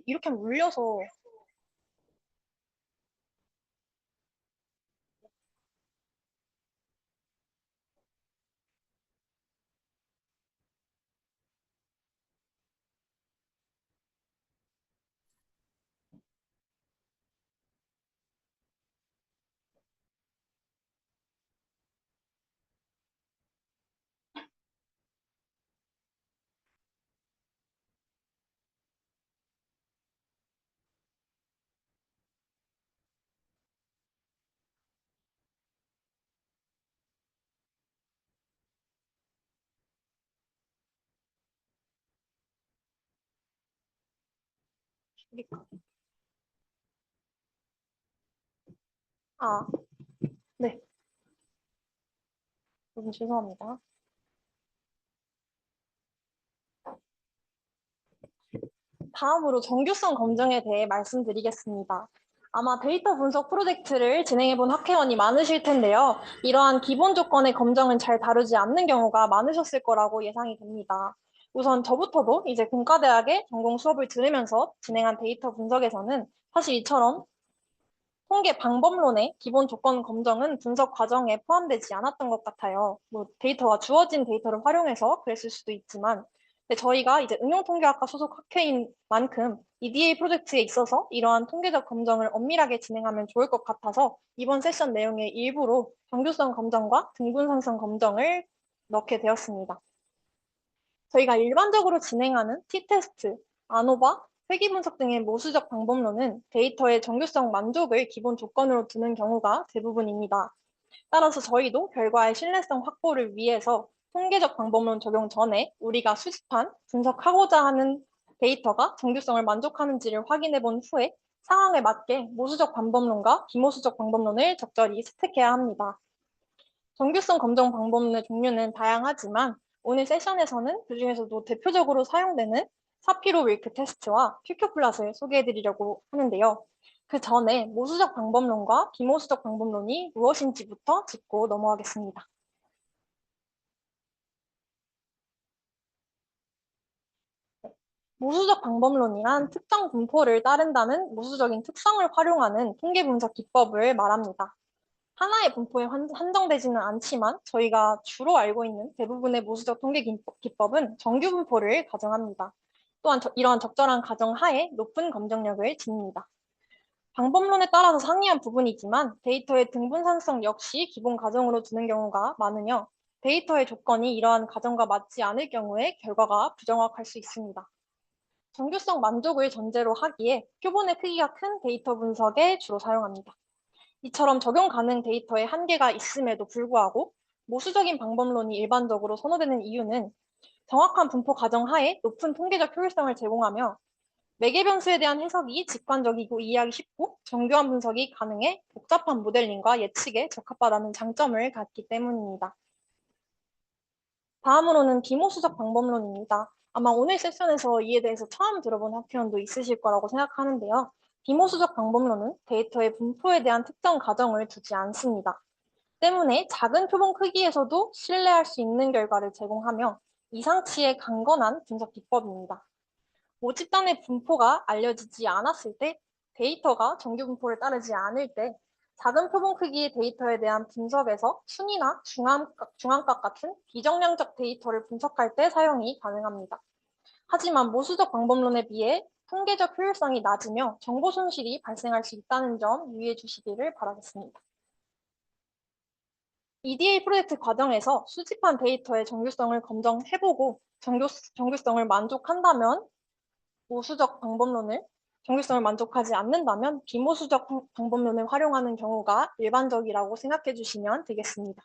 이렇게 하면 울려서. 아, 네. 너무 죄송합니다. 다음으로 정규성 검증에 대해 말씀드리겠습니다. 아마 데이터 분석 프로젝트를 진행해본 학회원이 많으실 텐데요. 이러한 기본 조건의 검정은 잘 다루지 않는 경우가 많으셨을 거라고 예상이 됩니다. 우선 저부터도 이제 공과대학의 전공 수업을 들으면서 진행한 데이터 분석에서는 사실 이처럼 통계 방법론의 기본 조건 검정은 분석 과정에 포함되지 않았던 것 같아요. 뭐 데이터가 주어진 데이터를 활용해서 그랬을 수도 있지만, 근데 저희가 이제 응용통계학과 소속 학회인 만큼 EDA 프로젝트에 있어서 이러한 통계적 검정을 엄밀하게 진행하면 좋을 것 같아서 이번 세션 내용의 일부로 정규성 검정과 등분상성 검정을 넣게 되었습니다. 저희가 일반적으로 진행하는 t-테스트, 아노바, 회귀분석 등의 모수적 방법론은 데이터의 정규성 만족을 기본 조건으로 두는 경우가 대부분입니다. 따라서 저희도 결과의 신뢰성 확보를 위해서 통계적 방법론 적용 전에 우리가 수집한 분석하고자 하는 데이터가 정규성을 만족하는지를 확인해 본 후에 상황에 맞게 모수적 방법론과 비모수적 방법론을 적절히 스택해야 합니다. 정규성 검정 방법론의 종류는 다양하지만 오늘 세션에서는 그중에서도 대표적으로 사용되는 사피로 윌크 테스트와 큐큐플랫을 소개해드리려고 하는데요. 그 전에 모수적 방법론과 비모수적 방법론이 무엇인지부터 짚고 넘어가겠습니다. 모수적 방법론이란 특정 분포를 따른다는 모수적인 특성을 활용하는 통계 분석 기법을 말합니다. 하나의 분포에 한정되지는 않지만 저희가 주로 알고 있는 대부분의 모수적 통계 기법은 정규 분포를 가정합니다. 또한 이러한 적절한 가정 하에 높은 검정력을 지닙니다. 방법론에 따라서 상이한 부분이지만 데이터의 등분산성 역시 기본 가정으로 두는 경우가 많으며 데이터의 조건이 이러한 가정과 맞지 않을 경우에 결과가 부정확할 수 있습니다. 정규성 만족을 전제로 하기에 표본의 크기가 큰 데이터 분석에 주로 사용합니다. 이처럼 적용 가능 데이터에 한계가 있음에도 불구하고 모수적인 방법론이 일반적으로 선호되는 이유는 정확한 분포 가정 하에 높은 통계적 효율성을 제공하며 매개 변수에 대한 해석이 직관적이고 이해하기 쉽고 정교한 분석이 가능해 복잡한 모델링과 예측에 적합하다는 장점을 갖기 때문입니다. 다음으로는 비모수적 방법론입니다. 아마 오늘 세션에서 이에 대해서 처음 들어본 학회원도 있으실 거라고 생각하는데요. 비모수적 방법론은 데이터의 분포에 대한 특정 가정을 두지 않습니다. 때문에 작은 표본 크기에서도 신뢰할 수 있는 결과를 제공하며 이상치의 강건한 분석 기법입니다. 모집단의 분포가 알려지지 않았을 때, 데이터가 정규 분포를 따르지 않을 때, 작은 표본 크기의 데이터에 대한 분석에서 순이나 중앙각 같은 비정량적 데이터를 분석할 때 사용이 가능합니다. 하지만 모수적 방법론에 비해 통계적 효율성이 낮으며 정보 손실이 발생할 수 있다는 점 유의해 주시기를 바라겠습니다. EDA 프로젝트 과정에서 수집한 데이터의 정규성을 검정해보고 정규성을 만족한다면 모수적 방법론을, 정규성을 만족하지 않는다면 비모수적 방법론을 활용하는 경우가 일반적이라고 생각해 주시면 되겠습니다.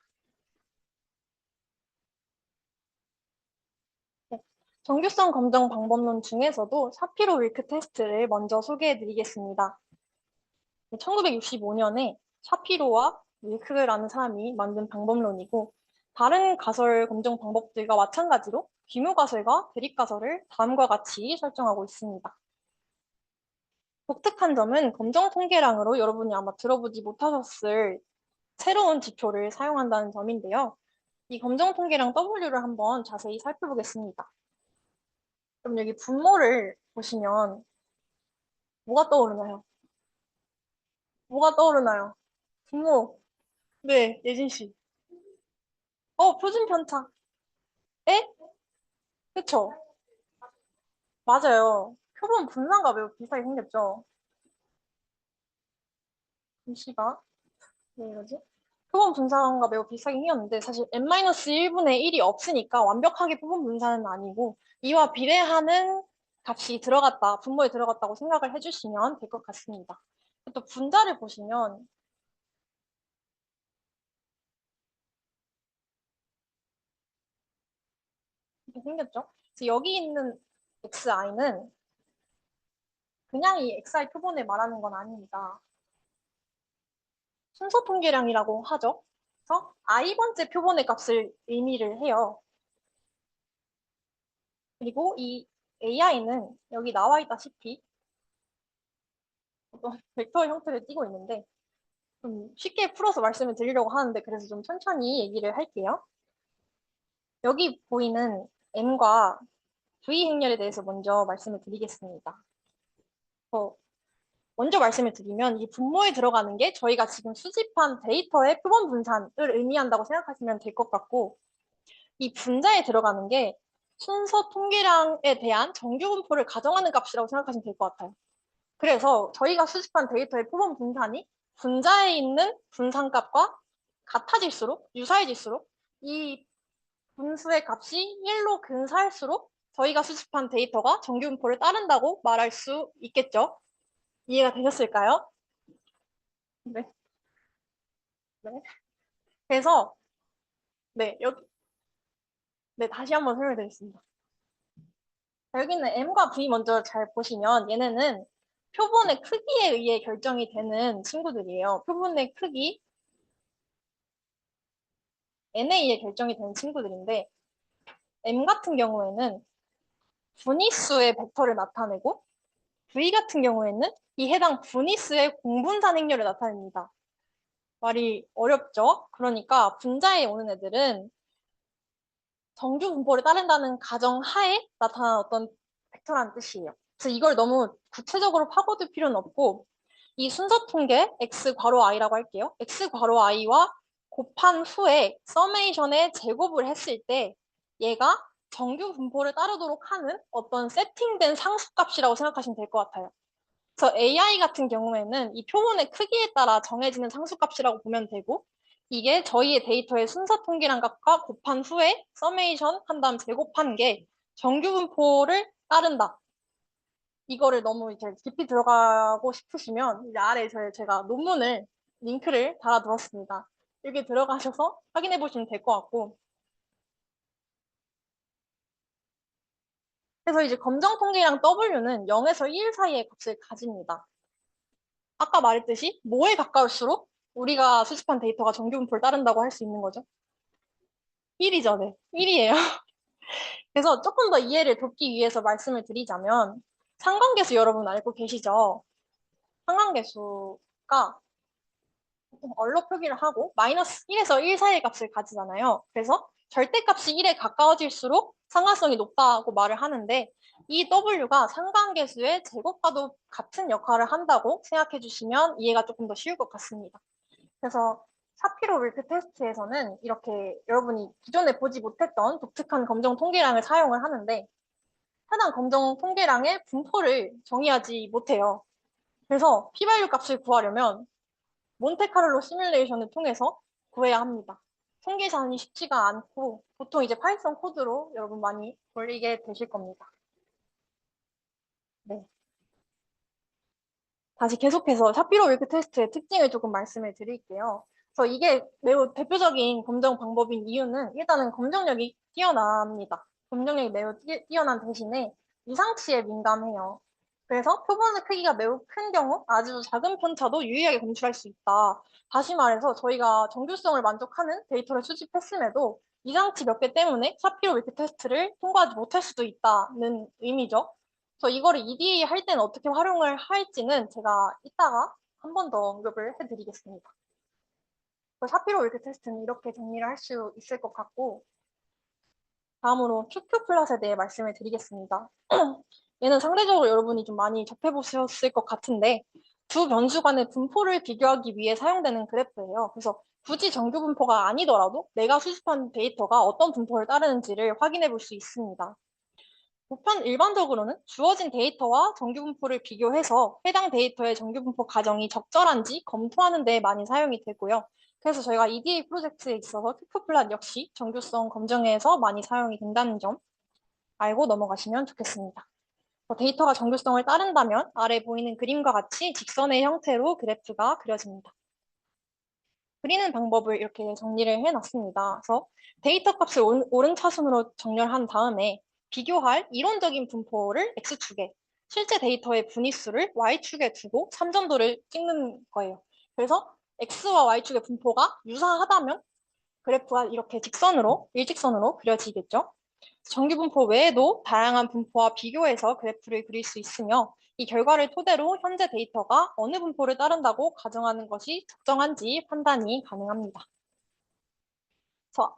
네. 정규성 검정 방법론 중에서도 샤피로 윌크 테스트를 먼저 소개해 드리겠습니다. 1965년에 샤피로와 윌크라는 사람이 만든 방법론이고 다른 가설 검정 방법들과 마찬가지로 규모 가설과 대립 가설을 다음과 같이 설정하고 있습니다. 독특한 점은 검정 통계량으로 여러분이 아마 들어보지 못하셨을 새로운 지표를 사용한다는 점인데요. 이 검정 통계량 W를 한번 자세히 살펴보겠습니다. 그럼 여기 분모를 보시면 뭐가 떠오르나요? 뭐가 떠오르나요? 분모. 네, 예진 씨. 표준 편차. 에? 그쵸? 맞아요. 표본 분산과 매우 비슷하게 생겼죠. 글씨가 왜 이러지? 표본 분산과 매우 비슷하게 생겼는데 사실 n-1분의 1이 없으니까 완벽하게 표본 분산은 아니고 이와 비례하는 값이 들어갔다, 분모에 들어갔다고 생각을 해주시면 될 것 같습니다. 또 분자를 보시면 이렇게 생겼죠? 그래서 여기 있는 xi는 그냥 이 xi 표본을 말하는 건 아닙니다. 순서 통계량이라고 하죠. 그래서 i번째 표본의 값을 의미를 해요. 그리고 이 AI는 여기 나와 있다시피 어떤 벡터 형태를 띠고 있는데 좀 쉽게 풀어서 말씀을 드리려고 하는데 그래서 좀 천천히 얘기를 할게요. 여기 보이는 M과 V 행렬에 대해서 먼저 말씀을 드리겠습니다. 어, 먼저 말씀을 드리면 이 분모에 들어가는 게 저희가 지금 수집한 데이터의 표본 분산을 의미한다고 생각하시면 될 것 같고 이 분자에 들어가는 게 순서 통계량에 대한 정규 분포를 가정하는 값이라고 생각하시면 될 것 같아요. 그래서 저희가 수집한 데이터의 표본 분산이 분자에 있는 분산값과 같아질수록, 유사해질수록 이 분수의 값이 1로 근사할수록 저희가 수집한 데이터가 정규 분포를 따른다고 말할 수 있겠죠. 이해가 되셨을까요? 네. 네. 그래서 네, 네, 다시 한번 설명드리겠습니다. 여기는 M과 V 먼저 잘 보시면 얘네는 표본의 크기에 의해 결정이 되는 친구들이에요. 표본의 크기, N에 의해 결정이 되는 친구들인데 M 같은 경우에는 분위수의 벡터를 나타내고 V 같은 경우에는 이 해당 분위수의 공분산 행렬을 나타냅니다. 말이 어렵죠? 그러니까 분자에 오는 애들은 정규 분포를 따른다는 가정 하에 나타난 어떤 벡터라는 뜻이에요. 그래서 이걸 너무 구체적으로 파고들 필요는 없고 이 순서 통계 x 괄호 i라고 할게요. x 괄호 i와 곱한 후에 서메이션에 제곱을 했을 때 얘가 정규 분포를 따르도록 하는 어떤 세팅된 상수값이라고 생각하시면 될 것 같아요. 그래서 AI 같은 경우에는 이 표본의 크기에 따라 정해지는 상수값이라고 보면 되고 이게 저희의 데이터의 순서 통계량 값과 곱한 후에 서메이션 한 다음 제곱한 게 정규 분포를 따른다. 이거를 너무 이제 깊이 들어가고 싶으시면 이제 아래에 제가 논문을 링크를 달아두었습니다. 여기 들어가셔서 확인해 보시면 될 것 같고 그래서 이제 검정 통계량 W는 0에서 1 사이의 값을 가집니다. 아까 말했듯이 뭐에 가까울수록 우리가 수집한 데이터가 정규 분포를 따른다고 할 수 있는 거죠? 1이죠, 네. 1이에요. 그래서 조금 더 이해를 돕기 위해서 말씀을 드리자면 상관계수 여러분 알고 계시죠? 상관계수가 얼로 표기를 하고 마이너스 1에서 1 사이의 값을 가지잖아요. 그래서 절대값이 1에 가까워질수록 상관성이 높다고 말을 하는데 이 W가 상관계수의 제곱과도 같은 역할을 한다고 생각해 주시면 이해가 조금 더 쉬울 것 같습니다. 그래서 샤피로 윌크 테스트에서는 이렇게 여러분이 기존에 보지 못했던 독특한 검정 통계량을 사용을 하는데 해당 검정 통계량의 분포를 정의하지 못해요. 그래서 p-value 값을 구하려면 몬테카를로 시뮬레이션을 통해서 구해야 합니다. 통계산이 쉽지가 않고 보통 이제 파이썬 코드로 여러분 많이 돌리게 되실 겁니다. 네. 다시 계속해서 샤피로 윌크 테스트의 특징을 조금 말씀을 드릴게요. 그래서 이게 매우 대표적인 검정 방법인 이유는 일단은 검정력이 뛰어납니다. 검정력이 매우 뛰어난 대신에 이상치에 민감해요. 그래서 표본의 크기가 매우 큰 경우 아주 작은 편차도 유의하게 검출할 수 있다. 다시 말해서 저희가 정규성을 만족하는 데이터를 수집했음에도 이상치 몇 개 때문에 샤피로 윌크 테스트를 통과하지 못할 수도 있다는 의미죠. 그래서 이거를 EDA 할 때는 어떻게 활용을 할지는 제가 이따가 한 번 더 언급을 해드리겠습니다. 샤피로 윌크 테스트는 이렇게 정리를 할 수 있을 것 같고 다음으로 QQ 플랫에 대해 말씀을 드리겠습니다. 얘는 상대적으로 여러분이 좀 많이 접해보셨을 것 같은데 두 변수 간의 분포를 비교하기 위해 사용되는 그래프예요. 그래서 굳이 정규 분포가 아니더라도 내가 수집한 데이터가 어떤 분포를 따르는지를 확인해 볼 수 있습니다. 일반적으로는 주어진 데이터와 정규 분포를 비교해서 해당 데이터의 정규 분포 가정이 적절한지 검토하는 데 많이 사용이 되고요. 그래서 저희가 EDA 프로젝트에 있어서 큐큐플랫 역시 정규성 검증에서 많이 사용이 된다는 점 알고 넘어가시면 좋겠습니다. 데이터가 정규성을 따른다면 아래 보이는 그림과 같이 직선의 형태로 그래프가 그려집니다. 그리는 방법을 이렇게 정리를 해놨습니다. 그래서 데이터 값을 오른차순으로 정렬한 다음에 비교할 이론적인 분포를 X축에, 실제 데이터의 분위수를 Y축에 두고 삼점도를 찍는 거예요. 그래서 X와 Y축의 분포가 유사하다면 그래프가 이렇게 일직선으로 그려지겠죠. 정규 분포 외에도 다양한 분포와 비교해서 그래프를 그릴 수 있으며 이 결과를 토대로 현재 데이터가 어느 분포를 따른다고 가정하는 것이 적정한지 판단이 가능합니다.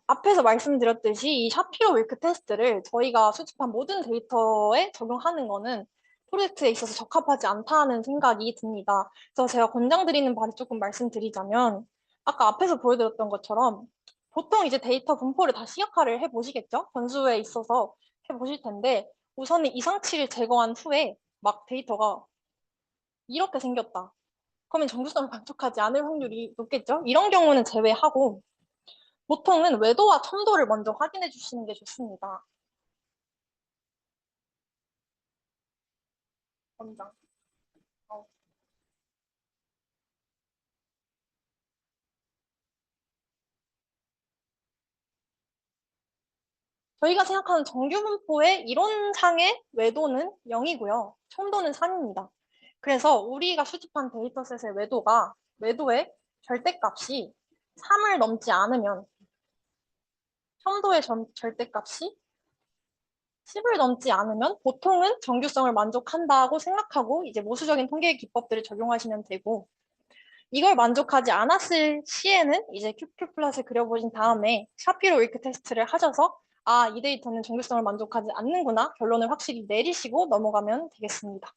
앞에서 말씀드렸듯이 이 샤피로-윌크 테스트를 저희가 수집한 모든 데이터에 적용하는 것은 프로젝트에 있어서 적합하지 않다는 생각이 듭니다. 그래서 제가 권장드리는 바를 조금 말씀드리자면 아까 앞에서 보여드렸던 것처럼 보통 이제 데이터 분포를 다 시각화를 해보시겠죠? 변수에 있어서 해보실 텐데 우선은 이상치를 제거한 후에 막 데이터가 이렇게 생겼다. 그러면 정규성을 만족하지 않을 확률이 높겠죠? 이런 경우는 제외하고 보통은 외도와 첨도를 먼저 확인해 주시는 게 좋습니다. 원장. 어. 저희가 생각하는 정규 분포의 이론상의 외도는 0이고요. 첨도는 3입니다. 그래서 우리가 수집한 데이터셋의 외도의 절대값이 3을 넘지 않으면 첨도의 절대값이 10을 넘지 않으면 보통은 정규성을 만족한다고 생각하고 이제 모수적인 통계 기법들을 적용하시면 되고 이걸 만족하지 않았을 시에는 이제 큐큐 플랫을 그려보신 다음에 샤피로 윌크 테스트를 하셔서 아, 이 데이터는 정규성을 만족하지 않는구나 결론을 확실히 내리시고 넘어가면 되겠습니다.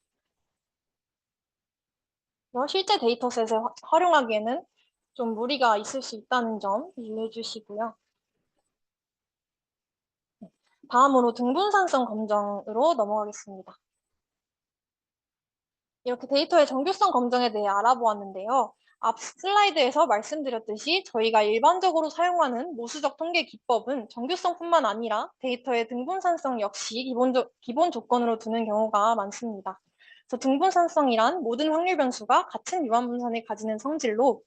실제 데이터셋을 활용하기에는 좀 무리가 있을 수 있다는 점 이해해 주시고요. 다음으로 등분산성 검정으로 넘어가겠습니다. 이렇게 데이터의 정규성 검증에 대해 알아보았는데요. 앞 슬라이드에서 말씀드렸듯이 저희가 일반적으로 사용하는 모수적 통계 기법은 정규성뿐만 아니라 데이터의 등분산성 역시 기본 조건으로 두는 경우가 많습니다. 그래서 등분산성이란 모든 확률 변수가 같은 유한 분산을 가지는 성질로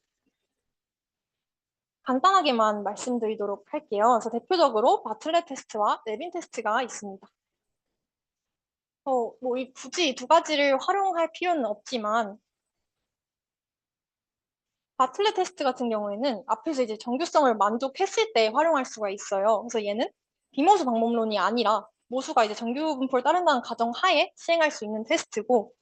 간단하게만 말씀드리도록 할게요. 그래서 대표적으로 바틀렛 테스트와 레빈 테스트가 있습니다. 굳이 이 두 가지를 활용할 필요는 없지만 바틀렛 테스트 같은 경우에는 앞에서 이제 정규성을 만족했을 때 활용할 수가 있어요. 그래서 얘는 비모수 방법론이 아니라 모수가 이제 정규 분포를 따른다는 가정 하에 시행할 수 있는 테스트고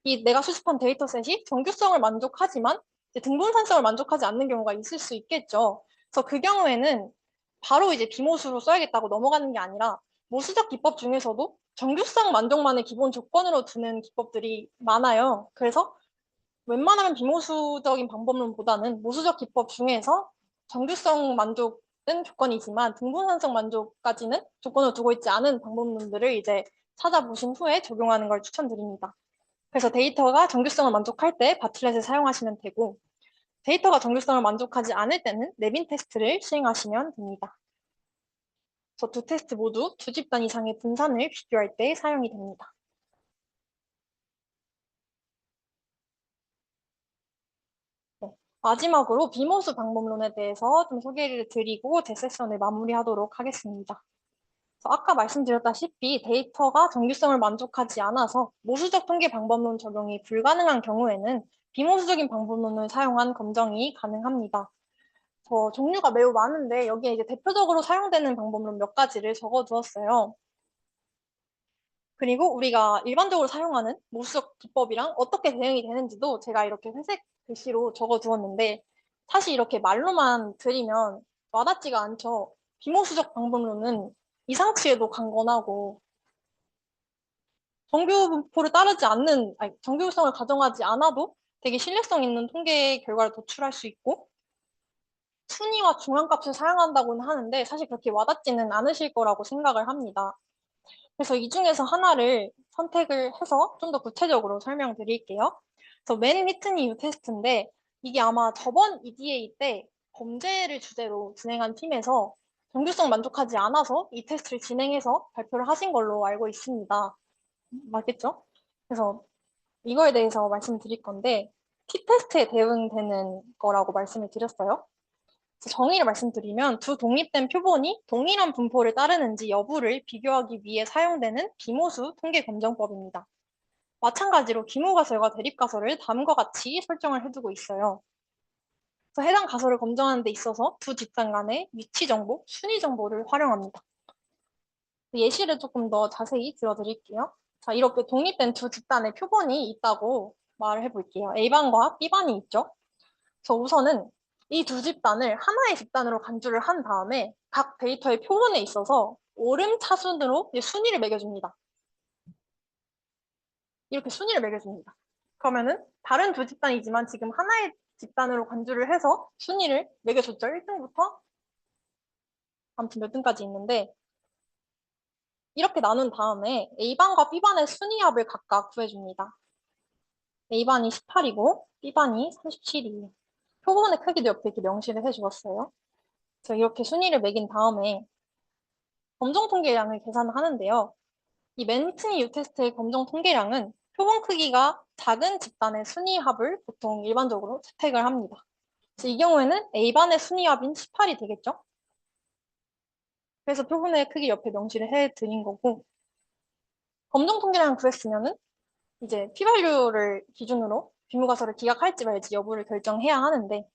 이 내가 수집한 데이터셋이 정규성을 만족하지만 이제 등분산성을 만족하지 않는 경우가 있을 수 있겠죠. 그래서 그 경우에는 바로 이제 비모수로 써야겠다고 넘어가는 게 아니라 모수적 기법 중에서도 정규성 만족만을 기본 조건으로 두는 기법들이 많아요. 그래서 웬만하면 비모수적인 방법론보다는 모수적 기법 중에서 정규성 만족은 조건이지만 등분산성 만족까지는 조건을 두고 있지 않은 방법론들을 이제 찾아보신 후에 적용하는 걸 추천드립니다. 그래서 데이터가 정규성을 만족할 때 바틀렛을 사용하시면 되고 데이터가 정규성을 만족하지 않을 때는 레빈 테스트를 시행하시면 됩니다. 그래서 두 테스트 모두 두 집단 이상의 분산을 비교할 때 사용이 됩니다. 네. 마지막으로 비모수 방법론에 대해서 좀 소개를 드리고 대세션을 마무리하도록 하겠습니다. 아까 말씀드렸다시피 데이터가 정규성을 만족하지 않아서 모수적 통계 방법론 적용이 불가능한 경우에는 비모수적인 방법론을 사용한 검정이 가능합니다. 종류가 매우 많은데 여기에 이제 대표적으로 사용되는 방법론 몇 가지를 적어두었어요. 그리고 우리가 일반적으로 사용하는 모수적 기법이랑 어떻게 대응이 되는지도 제가 이렇게 회색 글씨로 적어두었는데 사실 이렇게 말로만 드리면 와닿지가 않죠. 비모수적 방법론은 이상치에도 강건하고 정규 분포를 따르지 않는, 아니, 정규성을 가정하지 않아도 되게 신뢰성 있는 통계 결과를 도출할 수 있고, 순위와 중앙값을 사용한다고는 하는데 사실 그렇게 와닿지는 않으실 거라고 생각을 합니다. 그래서 이 중에서 하나를 선택을 해서 좀 더 구체적으로 설명드릴게요. 그래서 맨 위트니 유 테스트인데 이게 아마 저번 EDA 때 범죄를 주제로 진행한 팀에서 정규성 만족하지 않아서 이 테스트를 진행해서 발표를 하신 걸로 알고 있습니다. 맞겠죠? 그래서 이거에 대해서 말씀드릴 건데 T-테스트에 대응되는 거라고 말씀을 드렸어요. 정의를 말씀드리면 두 독립된 표본이 동일한 분포를 따르는지 여부를 비교하기 위해 사용되는 비모수 통계 검정법입니다. 마찬가지로 기무가설과 대립가설을 다음과 같이 설정을 해두고 있어요. 그래서 해당 가설을 검증하는 데 있어서 두 집단 간의 위치 정보, 순위 정보를 활용합니다. 예시를 조금 더 자세히 들어드릴게요. 자, 이렇게 독립된 두 집단의 표본이 있다고 말을 해볼게요. A반과 B반이 있죠. 그래서 우선은 이 두 집단을 하나의 집단으로 간주를 한 다음에 각 데이터의 표본에 있어서 오름차순으로 순위를 매겨줍니다. 이렇게 순위를 매겨줍니다. 그러면은 다른 두 집단이지만 지금 하나의 집단으로 간주를 해서 순위를 매겨줬죠. 1등부터 아무튼 몇 등까지 있는데 이렇게 나눈 다음에 A반과 B반의 순위합을 각각 구해줍니다. A반이 18이고 B반이 37이에요. 표본의 크기도 옆에 이렇게 명시를 해주었어요. 그래서 이렇게 순위를 매긴 다음에 검정 통계량을 계산하는데요. 이 맨트니 유 테스트의 검정 통계량은 표본 크기가 작은 집단의 순위합을 보통 일반적으로 채택을 합니다. 그래서 이 경우에는 A반의 순위합인 18이 되겠죠? 그래서 표본의 크기 옆에 명시를 해드린 거고 검정 통계량을 구했으면은 이제 p-value를 기준으로 비무가설을 기각할지 말지 여부를 결정해야 하는데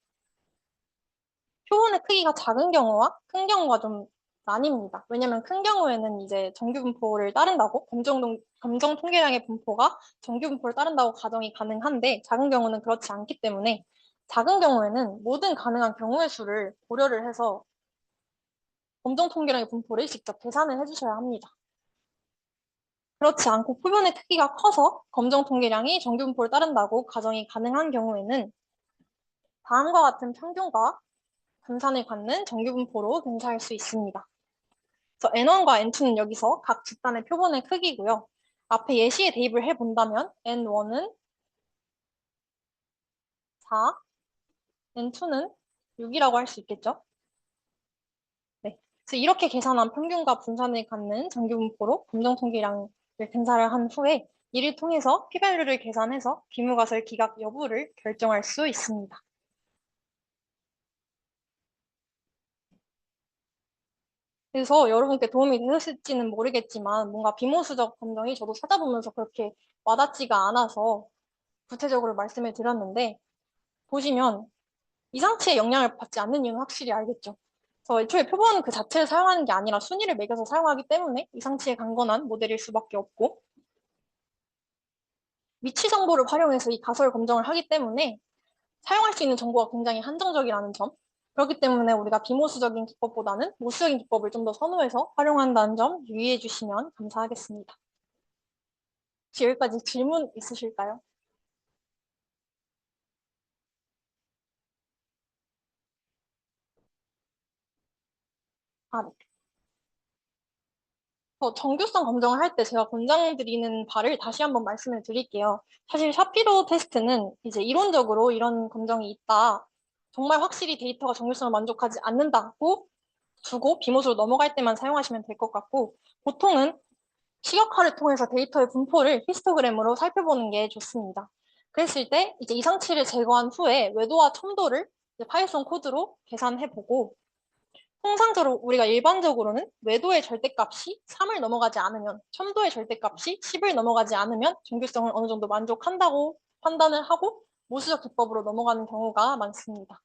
표본의 크기가 작은 경우와 큰 경우가 좀 나뉩니다. 왜냐면 큰 경우에는 이제 정규 분포를 따른다고 검정 통계량의 분포가 정규 분포를 따른다고 가정이 가능한데 작은 경우는 그렇지 않기 때문에 작은 경우에는 모든 가능한 경우의 수를 고려를 해서 검정 통계량의 분포를 직접 계산을 해주셔야 합니다. 그렇지 않고 표본의 크기가 커서 검정 통계량이 정규 분포를 따른다고 가정이 가능한 경우에는 다음과 같은 평균과 분산을 갖는 정규 분포로 근사할 수 있습니다. 그래서 N1과 N2는 여기서 각 집단의 표본의 크기고요. 앞에 예시에 대입을 해본다면 N1은 4, N2는 6이라고 할 수 있겠죠? 네. 그래서 이렇게 계산한 평균과 분산을 갖는 정규 분포로 검정 통계량을 근사를 한 후에 이를 통해서 p-value를 계산해서 비무가설 기각 여부를 결정할 수 있습니다. 그래서 여러분께 도움이 되셨을지는 모르겠지만 뭔가 비모수적 검정이 저도 찾아보면서 그렇게 와닿지가 않아서 구체적으로 말씀을 드렸는데 보시면 이상치의 영향을 받지 않는 이유는 확실히 알겠죠. 그래서 애초에 표본 그 자체를 사용하는 게 아니라 순위를 매겨서 사용하기 때문에 이상치에 강건한 모델일 수밖에 없고 위치 정보를 활용해서 이 가설 검정을 하기 때문에 사용할 수 있는 정보가 굉장히 한정적이라는 점. 그렇기 때문에 우리가 비모수적인 기법보다는 모수적인 기법을 좀 더 선호해서 활용한다는 점 유의해 주시면 감사하겠습니다. 혹시 여기까지 질문 있으실까요? 아, 네. 정규성 검정을 할 때 제가 권장드리는 바를 다시 한번 말씀을 드릴게요. 사실 샤피로 테스트는 이제 이론적으로 이런 검정이 있다. 정말 확실히 데이터가 정규성을 만족하지 않는다고 두고 비모수로 넘어갈 때만 사용하시면 될 것 같고 보통은 시각화를 통해서 데이터의 분포를 히스토그램으로 살펴보는 게 좋습니다. 그랬을 때 이제 이상치를 제거한 후에 외도와 첨도를 이제 파이썬 코드로 계산해보고 통상적으로 우리가 일반적으로는 외도의 절대값이 3을 넘어가지 않으면 첨도의 절대값이 10을 넘어가지 않으면 정규성을 어느 정도 만족한다고 판단을 하고 모수적 기법으로 넘어가는 경우가 많습니다.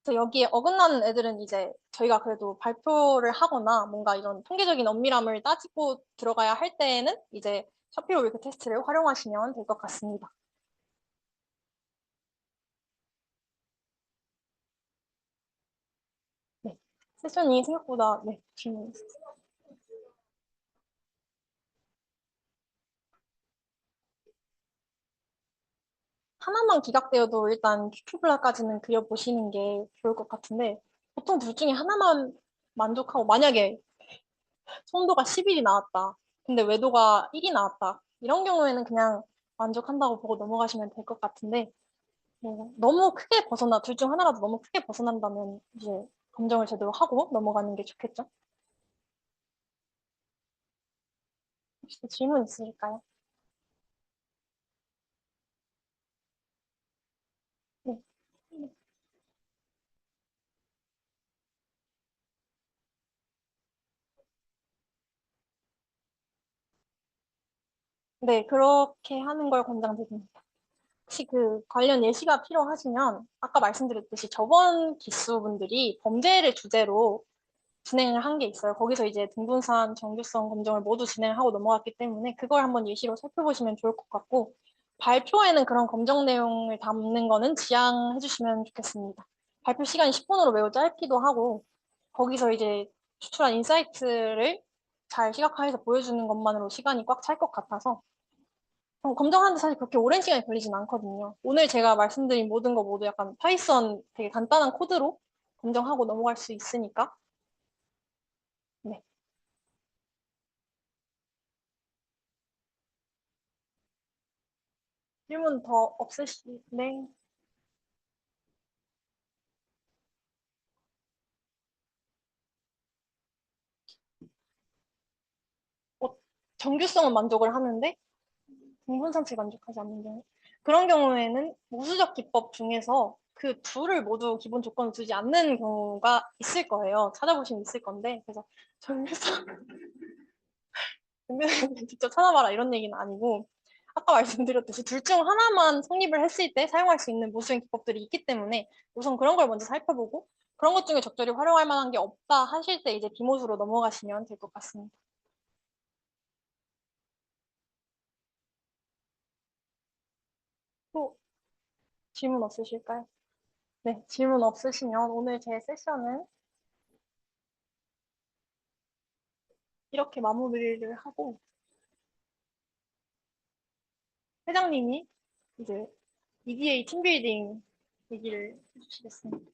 그래서 여기에 어긋나는 애들은 이제 저희가 그래도 발표를 하거나 뭔가 이런 통계적인 엄밀함을 따지고 들어가야 할 때에는 이제 샤피로 윌크 테스트를 활용하시면 될 것 같습니다. 네. 세션이 생각보다 네, 질문 있으세요? 하나만 기각되어도 일단 큐큐블라까지는 그려보시는 게 좋을 것 같은데, 보통 둘 중에 하나만 만족하고, 만약에 송도가 11이 나왔다. 근데 외도가 1이 나왔다. 이런 경우에는 그냥 만족한다고 보고 넘어가시면 될 것 같은데, 뭐 너무 크게 벗어나, 둘 중 하나라도 너무 크게 벗어난다면 이제 검정을 제대로 하고 넘어가는 게 좋겠죠? 혹시 질문 있으실까요? 네. 네, 그렇게 하는 걸 권장드립니다. 혹시 그 관련 예시가 필요하시면 아까 말씀드렸듯이 저번 기수분들이 범죄를 주제로 진행을 한 게 있어요. 거기서 이제 등분산 정규성 검정을 모두 진행을 하고 넘어갔기 때문에 그걸 한번 예시로 살펴보시면 좋을 것 같고 발표에는 그런 검정 내용을 담는 거는 지양해 주시면 좋겠습니다. 발표 시간이 10분으로 매우 짧기도 하고 거기서 이제 추출한 인사이트를 잘 시각화해서 보여주는 것만으로 시간이 꽉 찰 것 같아서 검정하는데 사실 그렇게 오랜 시간이 걸리진 않거든요. 오늘 제가 말씀드린 모든 거 모두 약간 파이썬 되게 간단한 코드로 검정하고 넘어갈 수 있으니까 네. 질문 더 없으시네. 어, 정규성은 만족을 하는데 분분 상태 만족하지 않는 경우. 그런 경우에는 우수적 기법 중에서 그 둘을 모두 기본 조건을 두지 않는 경우가 있을 거예요. 찾아보시면 있을 건데. 그래서 정규성, 정규성 직접 찾아봐라 이런 얘기는 아니고 아까 말씀드렸듯이 둘 중 하나만 성립을 했을 때 사용할 수 있는 모수행 기법들이 있기 때문에 우선 그런 걸 먼저 살펴보고 그런 것 중에 적절히 활용할 만한 게 없다 하실 때 이제 비모수로 넘어가시면 될 것 같습니다. 또 질문 없으실까요? 네, 질문 없으시면 오늘 제 세션은 이렇게 마무리를 하고 회장님이 이제 EDA 팀빌딩 얘기를 해주시겠습니다.